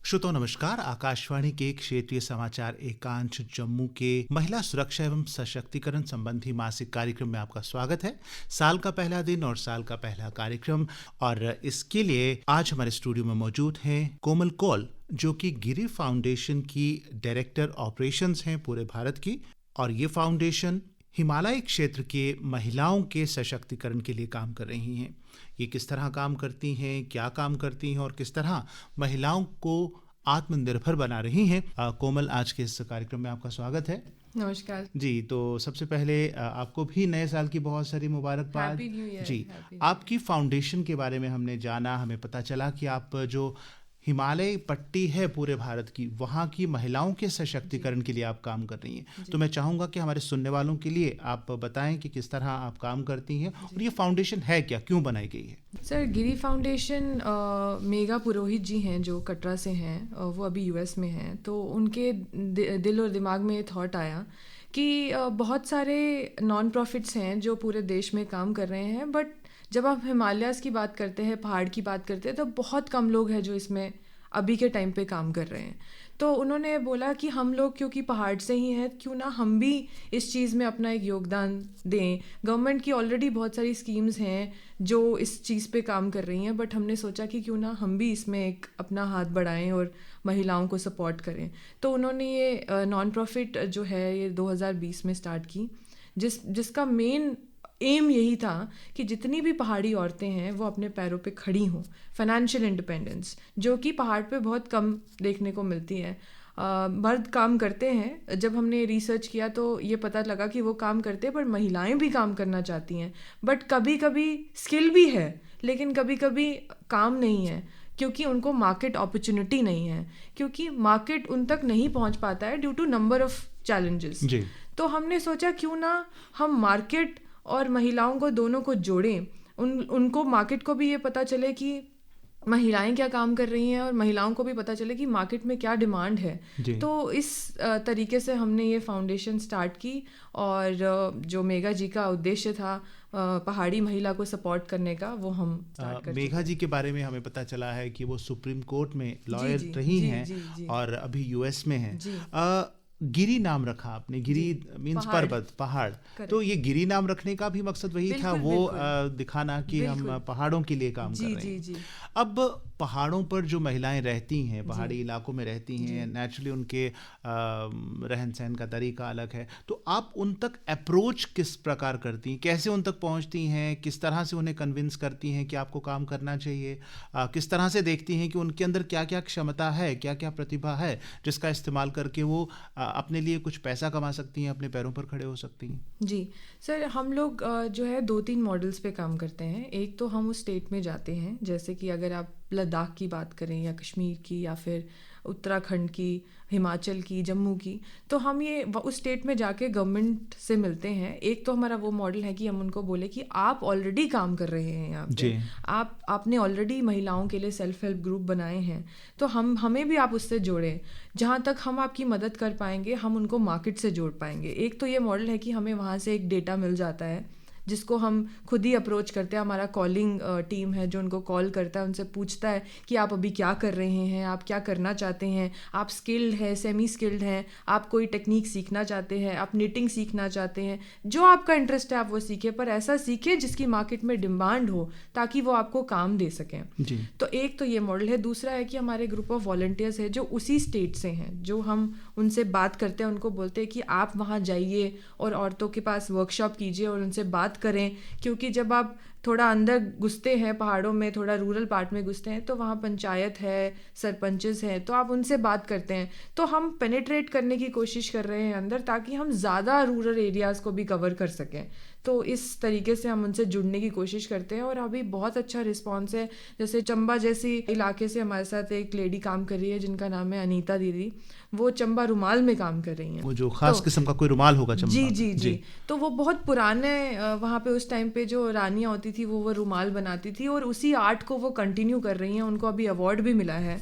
श्रोताओं नमस्कार। आकाशवाणी के क्षेत्रीय समाचार एकांश जम्मू के महिला सुरक्षा एवं सशक्तिकरण संबंधी मासिक कार्यक्रम में आपका स्वागत है। साल का पहला दिन और साल का पहला कार्यक्रम, और इसके लिए आज हमारे स्टूडियो में मौजूद हैं कोमल कौल, जो कि गिरी फाउंडेशन की डायरेक्टर ऑपरेशंस हैं पूरे भारत की। और ये फाउंडेशन हिमालय क्षेत्र के महिलाओं के सशक्तिकरण के लिए काम कर रही हैं। ये किस तरह काम करती हैं, क्या काम करती हैं और किस तरह महिलाओं को आत्मनिर्भर बना रही हैं। कोमल, आज के इस कार्यक्रम में आपका स्वागत है। नमस्कार जी। तो सबसे पहले आपको भी नए साल की बहुत सारी मुबारकबाद। Happy new year. जी। आपकी फाउंडेशन के बारे में हमने जाना, हमें पता चला कि आप जो हिमालय पट्टी है पूरे भारत की, वहाँ की महिलाओं के सशक्तिकरण के लिए आप काम कर रही हैं। तो मैं चाहूँगा कि हमारे सुनने वालों के लिए आप बताएं कि किस तरह आप काम करती हैं और ये फाउंडेशन है क्या, क्यों बनाई गई है। सर, गिरी फाउंडेशन मेघा पुरोहित जी हैं जो कटरा से हैं, वो अभी यूएस में हैं। तो उनके दिल और दिमाग में ये थॉट आया कि बहुत सारे नॉन प्रॉफिट्स हैं जो पूरे देश में काम कर रहे हैं, बट जब आप हिमालयाज़ की बात करते हैं, पहाड़ की बात करते हैं, तो बहुत कम लोग हैं जो इसमें अभी के टाइम पे काम कर रहे हैं। तो उन्होंने बोला कि हम लोग क्योंकि पहाड़ से ही हैं, क्यों ना हम भी इस चीज़ में अपना एक योगदान दें। गवर्नमेंट की ऑलरेडी बहुत सारी स्कीम्स हैं जो इस चीज़ पे काम कर रही हैं, बट हमने सोचा कि क्यों ना हम भी इसमें एक अपना हाथ बढ़ाएं और महिलाओं को सपोर्ट करें। तो उन्होंने ये नॉन प्रॉफिट जो है ये 2020 में स्टार्ट की, जिसका मेन एम यही था कि जितनी भी पहाड़ी औरतें हैं वो अपने पैरों पे खड़ी हों, फाइनेंशियल इंडिपेंडेंस, जो कि पहाड़ पे बहुत कम देखने को मिलती है। मर्द काम करते हैं, जब हमने रिसर्च किया तो ये पता लगा कि वो काम करते हैं, पर महिलाएं भी काम करना चाहती हैं। बट कभी कभी स्किल भी है, लेकिन कभी कभी काम नहीं है, क्योंकि उनको मार्केट अपॉर्चुनिटी नहीं है, क्योंकि मार्केट उन तक नहीं पहुंच पाता है due to number of challenges. तो हमने सोचा क्यों ना हम मार्केट और महिलाओं को दोनों को जोड़ें। उनको मार्केट को भी ये पता चले कि महिलाएं क्या काम कर रही हैं और महिलाओं को भी पता चले कि मार्केट में क्या डिमांड है। तो इस तरीके से हमने ये फाउंडेशन स्टार्ट की, और जो मेघा जी का उद्देश्य था पहाड़ी महिला को सपोर्ट करने का, वो हम स्टार्ट कर। मेघा जी के बारे में हमें पता चला है कि वो सुप्रीम कोर्ट में लॉयर रही हैं और अभी यूएस में हैं। गिरी नाम रखा आपने, गिरी मीन्स पर्वत, पहाड़। तो ये गिरी नाम रखने का भी मकसद वही था, वो दिखाना कि हम पहाड़ों के लिए काम कर रहे हैं। अब पहाड़ों पर जो महिलाएं रहती हैं, पहाड़ी इलाकों में रहती हैं, नेचुरली उनके रहन सहन का तरीका अलग है। तो आप उन तक अप्रोच किस प्रकार करती हैं, कैसे उन तक पहुंचती हैं, किस तरह से उन्हें कन्विंस करती हैं कि आपको काम करना चाहिए, किस तरह से देखती हैं कि उनके अंदर क्या क्या क्षमता है, क्या क्या प्रतिभा है जिसका इस्तेमाल करके वो अपने लिए कुछ पैसा कमा सकती हैं, अपने पैरों पर खड़े हो सकती हैं। जी सर, हम लोग जो है 2-3 मॉडल्स पे काम करते हैं। एक तो हम उस स्टेट में जाते हैं, जैसे कि अगर आप लद्दाख की बात करें या कश्मीर की या फिर उत्तराखंड की, हिमाचल की, जम्मू की, तो हम ये उस स्टेट में जाके गवर्नमेंट से मिलते हैं। एक तो हमारा वो मॉडल है कि हम उनको बोले कि आप ऑलरेडी काम कर रहे हैं यहाँ पे, आपने ऑलरेडी महिलाओं के लिए सेल्फ हेल्प ग्रुप बनाए हैं, तो हमें भी आप उससे जोड़ें। जहाँ तक हम आपकी मदद कर पाएंगे, हम उनको मार्केट से जोड़ पाएंगे। एक तो ये मॉडल है कि हमें वहाँ से एक डेटा मिल जाता है जिसको हम खुद ही अप्रोच करते हैं। हमारा कॉलिंग टीम है जो उनको कॉल करता है, उनसे पूछता है कि आप अभी क्या कर रहे हैं, आप क्या करना चाहते हैं, आप स्किल्ड हैं, सेमी स्किल्ड हैं, आप कोई टेक्निक सीखना चाहते हैं, आप निटिंग सीखना चाहते हैं, जो आपका इंटरेस्ट है आप वो सीखें, पर ऐसा सीखें जिसकी मार्केट में डिमांड हो, ताकि वो आपको काम दे सकें। तो एक तो ये मॉडल है। दूसरा है कि हमारे ग्रुप ऑफ वॉलंटियर्स है जो उसी स्टेट से हैं, जो हम उनसे बात करते हैं, उनको बोलते हैं कि आप वहाँ जाइए और औरतों के पास वर्कशॉप कीजिए और उनसे बात करें, क्योंकि जब आप थोड़ा अंदर घुसते हैं, पहाड़ों में थोड़ा रूरल पार्ट में घुसते हैं, तो वहाँ पंचायत है, सरपंचेस हैं, तो आप उनसे बात करते हैं। तो हम पेनिट्रेट करने की कोशिश कर रहे हैं अंदर, ताकि हम ज़्यादा रूरल एरियाज़ को भी कवर कर सकें। तो इस तरीके से हम उनसे जुड़ने की कोशिश करते हैं, और अभी बहुत अच्छा रिस्पॉन्स है। जैसे चंबा जैसी इलाके से हमारे साथ एक लेडी काम कर रही है जिनका नाम है अनीता दीदी। वो चंबा रुमाल में काम कर रही हैं। वो जो खास किस्म का कोई रुमाल होगा चंबा। जी। तो वो बहुत पुराने, वहाँ पे उस टाइम पे जो रानियाँ होती थी वो रुमाल बनाती थी, और उसी आर्ट को वो कंटिन्यू कर रही हैं। उनको अभी अवार्ड भी मिला है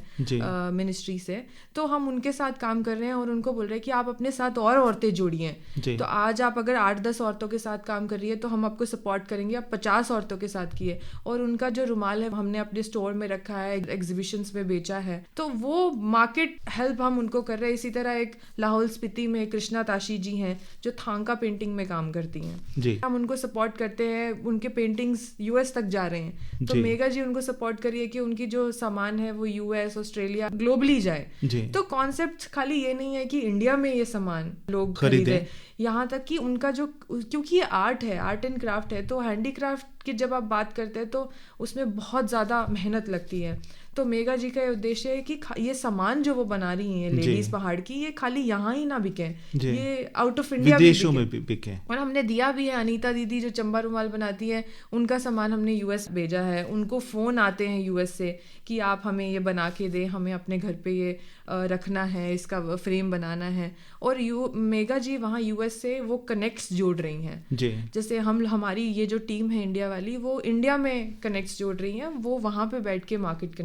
मिनिस्ट्री से। तो हम उनके साथ काम कर रहे हैं और उनको बोल रहे हैं कि आप अपने साथ और औरतें जोड़िए। तो आज आप अगर 8-10 औरतों के साथ काम कर रही है तो हम आपको सपोर्ट करेंगे। आप 50 औरतों के साथ किए, और उनका जो रुमाल है हमने अपने स्टोर में रखा है, एग्जीबिशंस में बेचा है। तो वो मार्केट हेल्प हम उनको कर रहे हैं। इसी तरह एक लाहौल स्पीति में कृष्णा ताशी जी हैं जो थांका पेंटिंग में काम करती हैं, हम उनको सपोर्ट करते हैं। उनके पेंटिंग्स यूएस तक जा रहे हैं, तो मेगा जी उनको सपोर्ट करिए कि उनकी जो सामान है वो यूएस, ऑस्ट्रेलिया, ग्लोबली जाए। तो कॉन्सेप्ट खाली ये नहीं है कि इंडिया में ये सामान लोग खरीदे, यहाँ तक कि उनका जो, क्योंकि ये आर्ट है, आर्ट एंड क्राफ्ट है, तो हैंडीक्राफ्ट की जब आप बात करते हैं तो उसमें बहुत ज़्यादा मेहनत लगती है। तो मेगा जी का उद्देश्य है कि ये सामान जो वो बना रही हैं लेडीज पहाड़ की, ये खाली यहाँ ही ना बिके, ये आउट ऑफ इंडिया विदेशों में भी बिके। और हमने दिया भी है। अनीता दीदी जो चंबा रुमाल बनाती है, उनका सामान हमने यूएस भेजा है। उनको फ़ोन आते हैं यूएस से कि आप हमें ये बना के दें, हमें अपने घर पे ये रखना है, इसका फ्रेम बनाना है। और मेगा जी वहाँ यूएस से वो कनेक्ट्स जोड़ रही हैं। जैसे हमारी ये जो टीम है इंडिया वाली, वो इंडिया में कनेक्ट्स जोड़ रही हैं, वो वहाँ पे बैठ के मार्केट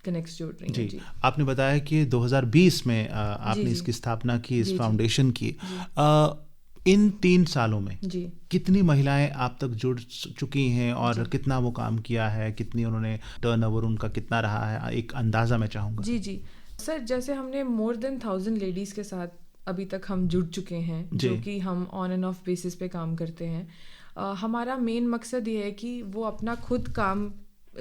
कनेक्ट्स जोड़ रही हैं। जी, आपने बताया कि 2020 में आपने इसकी स्थापना की, इस फाउंडेशन की। इन 3 सालों में कितनी महिलाएं आप तक जुड़ चुकी हैं और कितना वो काम किया है, कितनी उन्होंने टर्नओवर उनका कितना रहा है, एक अंदाज़ा मैं चाहूँगा। जी सर, जैसे हमने मोर देन 1000 लेडीज़ के साथ अभी तक हम जुड़ चुके हैं, जो कि हम ऑन एंड ऑफ बेसिस पे काम करते हैं। हमारा मेन मकसद ये है कि वो अपना खुद काम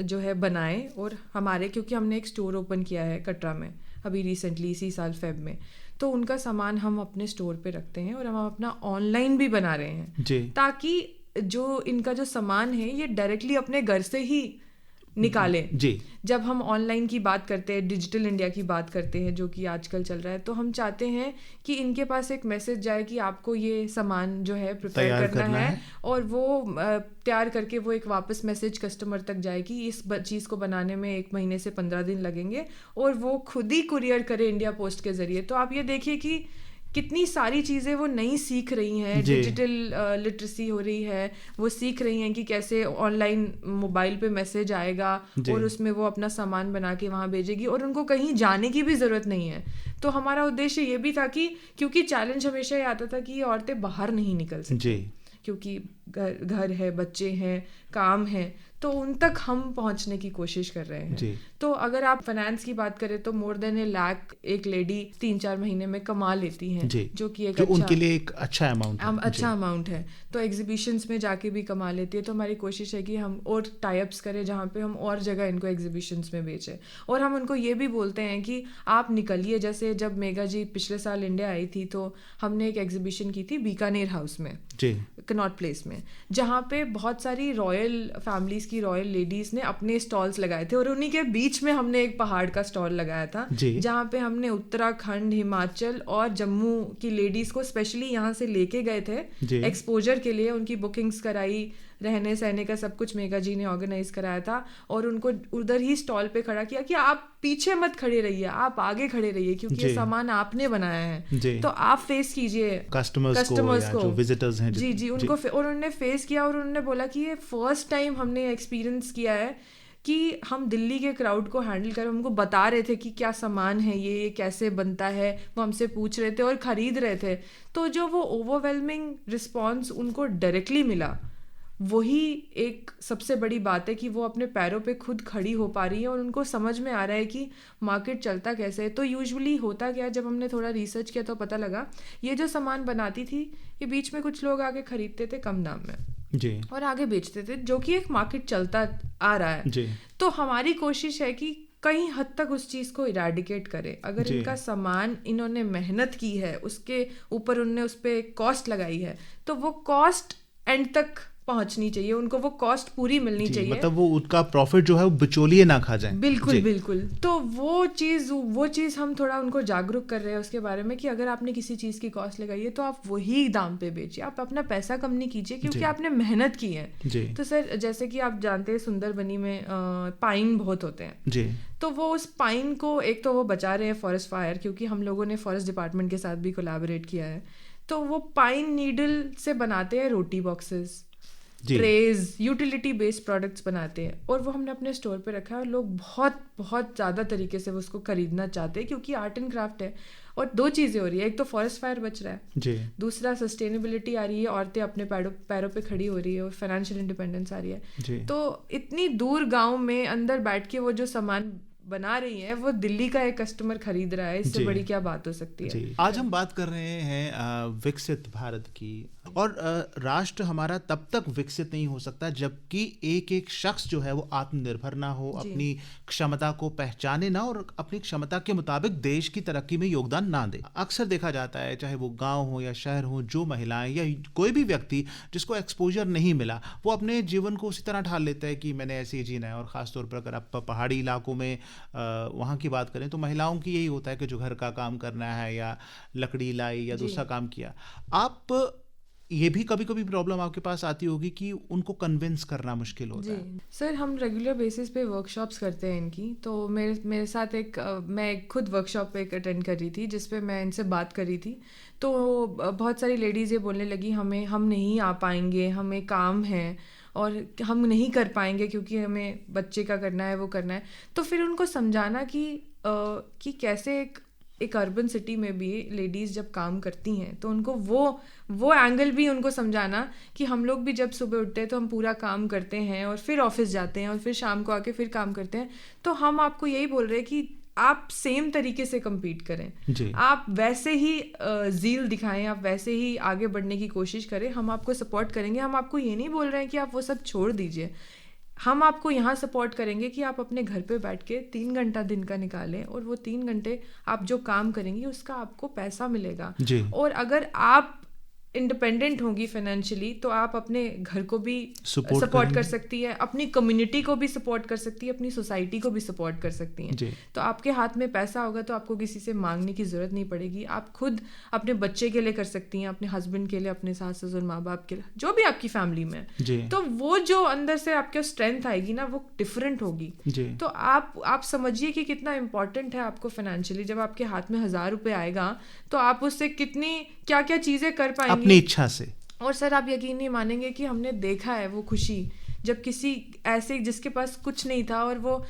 जो है बनाए, और हमारे, क्योंकि हमने एक स्टोर ओपन किया है कटरा में अभी रिसेंटली इसी साल फेब में, तो उनका सामान हम अपने स्टोर पे रखते हैं और हम अपना ऑनलाइन भी बना रहे हैं, ताकि जो इनका जो सामान है ये डायरेक्टली अपने घर से ही निकालें। जब हम ऑनलाइन की बात करते हैं, डिजिटल इंडिया की बात करते हैं, जो कि आजकल चल रहा है, तो हम चाहते हैं कि इनके पास एक मैसेज जाए कि आपको ये सामान जो है प्रिपेयर करना है, और वो तैयार करके वो एक वापस मैसेज कस्टमर तक जाए कि इस चीज़ को बनाने में 1 महीने से 15 दिन लगेंगे, और वो खुद ही कुरियर करे इंडिया पोस्ट के ज़रिए। तो आप ये देखिए कि कितनी सारी चीज़ें वो नई सीख रही हैं, डिजिटल लिटरेसी हो रही है, वो सीख रही हैं कि कैसे ऑनलाइन मोबाइल पे मैसेज आएगा और उसमें वो अपना सामान बना के वहाँ भेजेगी, और उनको कहीं जाने की भी ज़रूरत नहीं है। तो हमारा उद्देश्य ये भी था कि, क्योंकि चैलेंज हमेशा ये आता था कि ये औरतें बाहर नहीं निकल सकती, क्योंकि घर है, बच्चे हैं, काम है, तो उन तक हम पहुंचने की कोशिश कर रहे हैं। तो अगर आप फाइनेंस की बात करें तो मोर देन 1 लाख एक लेडी 3-4 महीने में कमा लेती हैं, जो कि एक उनके लिए एक अच्छा अमाउंट है। तो एग्जीबिशंस में जाके भी कमा लेती है। तो हमारी कोशिश है कि हम और टाइप्स करें जहाँ पे हम और जगह इनको एग्जीबिशंस में बेचें, और हम उनको ये भी बोलते हैं कि आप निकलिए। जैसे जब मेगा जी पिछले साल इंडिया आई थी तो हमने एक एग्जीबिशन की थी बीकानेर हाउस में, कनॉट प्लेस में, जहाँ पे बहुत सारी रॉयल फैमिलीज की रॉयल लेडीज ने अपने स्टॉल्स लगाए थे, और उन्हीं के बीच में हमने एक पहाड़ का स्टॉल लगाया था, जहाँ पे हमने उत्तराखंड, हिमाचल और जम्मू की लेडीज को स्पेशली यहाँ से लेके गए थे एक्सपोजर के लिए। उनकी बुकिंग्स कराई, रहने सहने का सब कुछ मेगा जी ने ऑर्गेनाइज कराया था, और उनको उधर ही स्टॉल पे खड़ा किया कि आप पीछे मत खड़े रहिए, आप आगे खड़े रहिए, क्योंकि ये सामान आपने बनाया है, तो आप फेस कीजिए कस्टमर्स को, जो विजिटर्स हैं। जी उनको और उन्होंने फेस किया, और उन्होंने बोला कि ये फर्स्ट टाइम हमने एक्सपीरियंस किया है कि हम दिल्ली के क्राउड को हैंडल कर, हमको बता रहे थे कि क्या सामान है, ये कैसे बनता है, वो हमसे पूछ रहे थे और ख़रीद रहे थे। तो जो वो ओवरवेलमिंग रिस्पॉन्स उनको डायरेक्टली मिला, वही एक सबसे बड़ी बात है कि वो अपने पैरों पे खुद खड़ी हो पा रही है, और उनको समझ में आ रहा है कि मार्केट चलता कैसे है। तो यूजुअली होता क्या, जब हमने थोड़ा रिसर्च किया तो पता लगा ये जो सामान बनाती थी, ये बीच में कुछ लोग आके खरीदते थे कम दाम में और आगे बेचते थे, जो कि एक मार्केट चलता आ रहा है। तो हमारी कोशिश है कि कहीं हद तक उस चीज़ को इराडिकेट करे। अगर इनका सामान इन्होंने मेहनत की है, उसके ऊपर उन्होंने उस पर कॉस्ट लगाई है, तो वो कॉस्ट एंड तक पहुंचनी चाहिए, उनको वो कॉस्ट पूरी मिलनी चाहिए, मतलब वो उसका प्रॉफिट जो है वो बिचौलिए ना खा जाए। बिल्कुल। तो वो चीज़ हम थोड़ा उनको जागरूक कर रहे हैं उसके बारे में कि अगर आपने किसी चीज़ की कॉस्ट लगाई है तो आप वही दाम पे बेचिए, आप अपना पैसा कम नहीं कीजिए, क्योंकि आपने मेहनत की है। तो सर, जैसे कि आप जानते हैं सुंदरबनी में पाइन बहुत होते हैं, तो वो उस पाइन को एक तो वो बचा रहे हैं फॉरेस्ट फायर, क्योंकि हम लोगों ने फॉरेस्ट डिपार्टमेंट के साथ भी कोलैबोरेट किया है। तो वो पाइन नीडल से बनाते हैं रोटी boxes, trays, utility based products बनाते हैं, और वो हमने अपने स्टोर पे रखा है और लोग बहुत बहुत ज़्यादा तरीके से वो उसको खरीदना चाहते हैं, क्योंकि आर्ट एंड क्राफ्ट है। और दो चीज़ें हो रही है, एक तो फॉरेस्ट फायर बच रहा है जी, दूसरा सस्टेनेबिलिटी आ रही है, औरतें अपने पैरों पे खड़ी हो रही है, और फाइनेंशियल इंडिपेंडेंस आ रही है जी। तो इतनी दूर गांव में अंदर बैठ के वो जो सामान बना रही है वो दिल्ली का एक कस्टमर खरीद रहा है, इससे बड़ी क्या बात हो सकती है। जी। आज हम बात कर रहे हैं विकसित भारत की, और राष्ट्र हमारा तब तक विकसित नहीं हो सकता जबकि एक एक शख्स जो है वो आत्मनिर्भर ना हो, अपनी क्षमता को पहचाने ना, और अपनी क्षमता के मुताबिक देश की तरक्की में योगदान ना दे। अक्सर देखा जाता है, चाहे वो गांव हो या शहर हो, जो महिलाएं या कोई भी व्यक्ति जिसको एक्सपोजर नहीं मिला, वो अपने जीवन को उसी तरह ढाल लेता है कि मैंने ऐसे ही जीना है। और ख़ासतौर पर अगर आप पहाड़ी इलाकों में वहाँ की बात करें तो महिलाओं की यही होता है कि जो घर का काम करना है या लकड़ी लाई या दूसरा काम किया। आप ये भी कभी कभी प्रॉब्लम आपके पास आती होगी कि उनको कन्विंस करना मुश्किल होता है। सर, हम रेगुलर बेसिस पे वर्कशॉप्स करते हैं इनकी, तो मेरे साथ मैं खुद वर्कशॉप एक अटेंड कर रही थी जिस पे मैं इनसे बात कर रही थी, तो बहुत सारी लेडीज़ ये बोलने लगी हम नहीं आ पाएंगे, हमें काम है और हम नहीं कर पाएंगे क्योंकि हमें बच्चे का करना है, वो करना है। तो फिर उनको समझाना कि कैसे एक अर्बन सिटी में भी लेडीज़ जब काम करती हैं तो उनको वो एंगल भी उनको समझाना कि हम लोग भी जब सुबह उठते हैं तो हम पूरा काम करते हैं और फिर ऑफिस जाते हैं और फिर शाम को आके फिर काम करते हैं। तो हम आपको यही बोल रहे हैं कि आप सेम तरीके से compete करें जी। आप वैसे ही ज़ील दिखाएं, आप वैसे ही आगे बढ़ने की कोशिश करें, हम आपको सपोर्ट करेंगे। हम आपको ये नहीं बोल रहे हैं कि आप वो सब छोड़ दीजिए, हम आपको यहाँ सपोर्ट करेंगे कि आप अपने घर पे बैठ के 3 घंटा दिन का निकालें और वो 3 घंटे आप जो काम करेंगी उसका आपको पैसा मिलेगा जी। और अगर आप इंडिपेंडेंट होंगी फाइनेंशियली तो आप अपने घर को भी सपोर्ट कर सकती है, अपनी कम्युनिटी को भी सपोर्ट कर सकती है, अपनी सोसाइटी को भी सपोर्ट कर सकती हैं। तो आपके हाथ में पैसा होगा तो आपको किसी से मांगने की ज़रूरत नहीं पड़ेगी। आप खुद अपने बच्चे के लिए कर सकती हैं, अपने हस्बैंड के लिए, अपने सास ससुर माँ बाप के लिए, जो भी आपकी फैमिली में है। तो वो जो अंदर से आपके स्ट्रेंथ आएगी ना वो डिफरेंट होगी। तो आप समझिए कि कितना इम्पोर्टेंट है आपको फाइनेंशियली। जब आपके हाथ में 1000 रुपये आएगा तो आप उससे कितनी क्या क्या चीज़ें कर पाएंगे अपनी इच्छा से। और सर आप यकीन नहीं मानेंगे कि हमने देखा है वो खुशी जब किसी ऐसे जिसके पास कुछ नहीं था और वो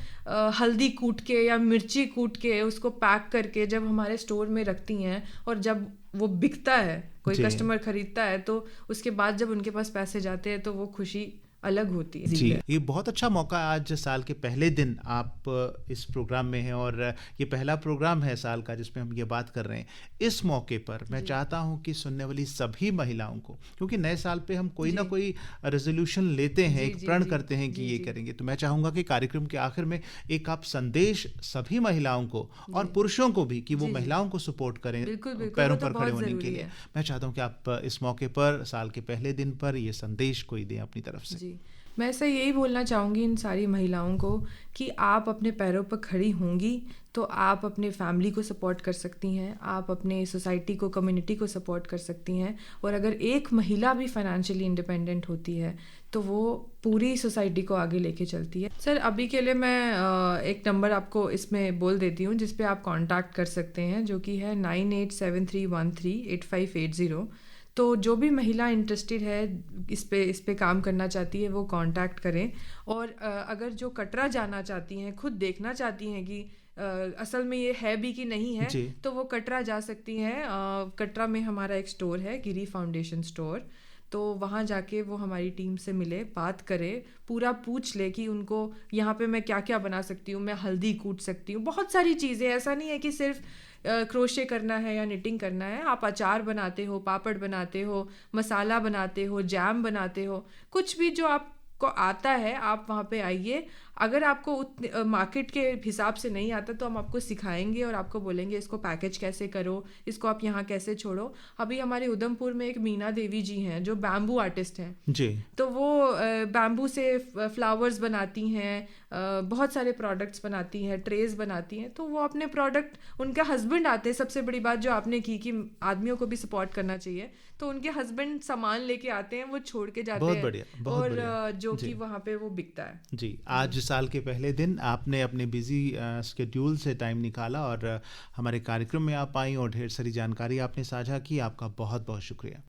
हल्दी कूट के या मिर्ची कूट के उसको पैक करके जब हमारे स्टोर में रखती हैं और जब वो बिकता है, कोई कस्टमर खरीदता है, तो उसके बाद जब उनके पास पैसे जाते हैं तो वो खुशी अलग होती है। जी, ये बहुत अच्छा मौका है। आज साल के पहले दिन आप इस प्रोग्राम में हैं और ये पहला प्रोग्राम है साल का जिसमें हम ये बात कर रहे हैं। इस मौके पर मैं चाहता हूं कि सुनने वाली सभी महिलाओं को, क्योंकि नए साल पे हम कोई ना कोई रेजोल्यूशन लेते हैं, एक प्रण करते हैं कि ये करेंगे, तो मैं चाहूँगा कि कार्यक्रम के आखिर में एक आप संदेश सभी महिलाओं को और पुरुषों को भी कि वो महिलाओं को सपोर्ट करें पैरों पर खड़े होने के लिए। मैं चाहता हूँ कि आप इस मौके पर साल के पहले दिन पर ये संदेश कोई दें अपनी तरफ से। मैं ऐसा यही बोलना चाहूँगी इन सारी महिलाओं को कि आप अपने पैरों पर खड़ी होंगी तो आप अपने फैमिली को सपोर्ट कर सकती हैं, आप अपने सोसाइटी को, कम्युनिटी को सपोर्ट कर सकती हैं। और अगर एक महिला भी फाइनेंशियली इंडिपेंडेंट होती है तो वो पूरी सोसाइटी को आगे लेके चलती है। सर अभी के लिए मैं एक नंबर आपको इसमें बोल देती हूँ जिस पे आप कांटेक्ट कर सकते हैं, जो कि है 9873138580। तो जो भी महिला इंटरेस्टेड है इस पे काम करना चाहती है वो कांटेक्ट करें। और अगर जो कटरा जाना चाहती हैं, खुद देखना चाहती हैं कि असल में ये है भी कि नहीं है, तो वो कटरा जा सकती हैं। कटरा में हमारा एक स्टोर है, गिरी फाउंडेशन स्टोर, तो वहाँ जाके वो हमारी टीम से मिले, बात करे, पूरा पूछ ले कि उनको यहाँ पे मैं क्या क्या बना सकती हूँ। मैं हल्दी कूट सकती हूँ, बहुत सारी चीज़ें, ऐसा नहीं है कि सिर्फ क्रोशे करना है या निटिंग करना है। आप अचार बनाते हो, पापड़ बनाते हो, मसाला बनाते हो, जैम बनाते हो, कुछ भी जो आपको आता है आप वहाँ पे आइए। अगर आपको मार्केट के हिसाब से नहीं आता तो हम आपको सिखाएंगे और आपको बोलेंगे इसको पैकेज कैसे करो, इसको आप यहाँ कैसे छोड़ो। अभी हमारे उधमपुर में एक मीना देवी जी हैं जो बैम्बू आर्टिस्ट हैं जी, तो वो बैम्बू से फ्लावर्स बनाती हैं, बहुत सारे प्रोडक्ट्स बनाती हैं, ट्रेस बनाती हैं। तो वो अपने प्रोडक्ट, उनके हस्बैंड आते हैं, सबसे बड़ी बात जो आपने की कि आदमियों को भी सपोर्ट करना चाहिए, तो उनके हस्बैंड सामान लेके आते हैं, वो छोड़ के जाते हैं, बहुत बढ़िया, जो कि वहाँ पे वो बिकता है। जी, आज साल के पहले दिन आपने अपने बिजी स्केड्यूल से टाइम निकाला और हमारे कार्यक्रम में आप आई और ढेर सारी जानकारी आपने साझा की। आपका बहुत बहुत शुक्रिया।